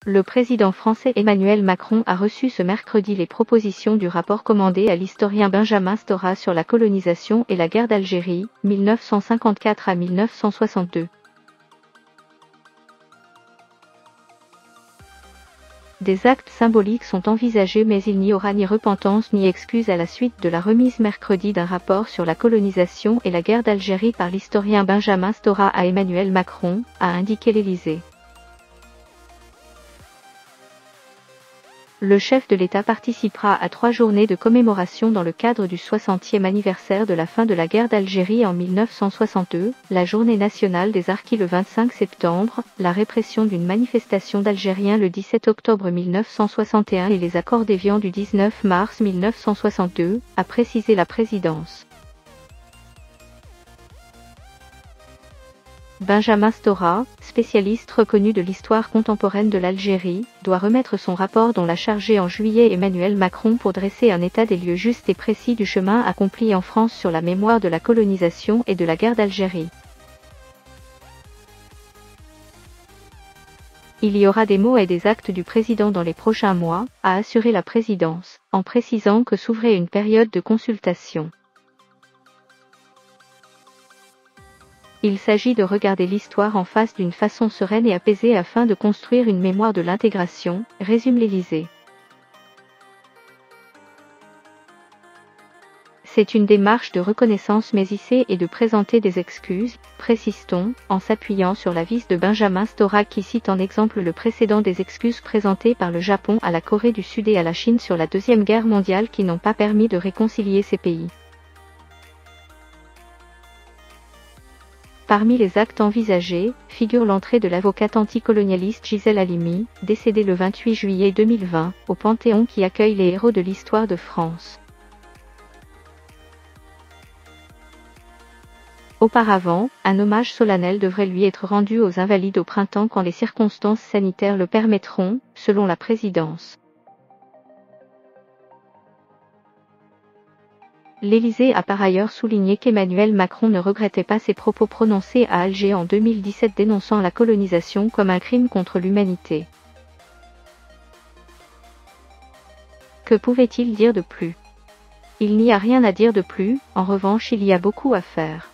Le président français Emmanuel Macron a reçu ce mercredi les propositions du rapport commandé à l'historien Benjamin Stora sur la colonisation et la guerre d'Algérie, 1954 à 1962. Des actes symboliques sont envisagés, mais il n'y aura ni repentance ni excuse à la suite de la remise mercredi d'un rapport sur la colonisation et la guerre d'Algérie par l'historien Benjamin Stora à Emmanuel Macron, a indiqué l'Élysée. Le chef de l'État participera à 3 journées de commémoration dans le cadre du 60e anniversaire de la fin de la guerre d'Algérie en 1962, la journée nationale des harkis le 25 septembre, la répression d'une manifestation d'Algériens le 17 octobre 1961 et les accords d'Évian du 19 mars 1962, a précisé la présidence. Benjamin Stora, spécialiste reconnu de l'histoire contemporaine de l'Algérie, doit remettre son rapport dont l'a chargé en juillet Emmanuel Macron pour dresser un état des lieux juste et précis du chemin accompli en France sur la mémoire de la colonisation et de la guerre d'Algérie. Il y aura des mots et des actes du président dans les prochains mois, a assuré la présidence, en précisant que s'ouvrait une période de consultation. Il s'agit de regarder l'histoire en face d'une façon sereine et apaisée afin de construire une mémoire de l'intégration, résume l'Élysée. C'est une démarche de reconnaissance mais ici et de présenter des excuses, précise-t-on, en s'appuyant sur l'avis de Benjamin Stora qui cite en exemple le précédent des excuses présentées par le Japon à la Corée du Sud et à la Chine sur la Deuxième Guerre mondiale qui n'ont pas permis de réconcilier ces pays. Parmi les actes envisagés, figure l'entrée de l'avocate anticolonialiste Gisèle Halimi, décédée le 28 juillet 2020, au Panthéon qui accueille les héros de l'histoire de France. Auparavant, un hommage solennel devrait lui être rendu aux Invalides au printemps quand les circonstances sanitaires le permettront, selon la présidence. L'Élysée a par ailleurs souligné qu'Emmanuel Macron ne regrettait pas ses propos prononcés à Alger en 2017 dénonçant la colonisation comme un crime contre l'humanité. Que pouvait-il dire de plus ? Il n'y a rien à dire de plus, en revanche il y a beaucoup à faire.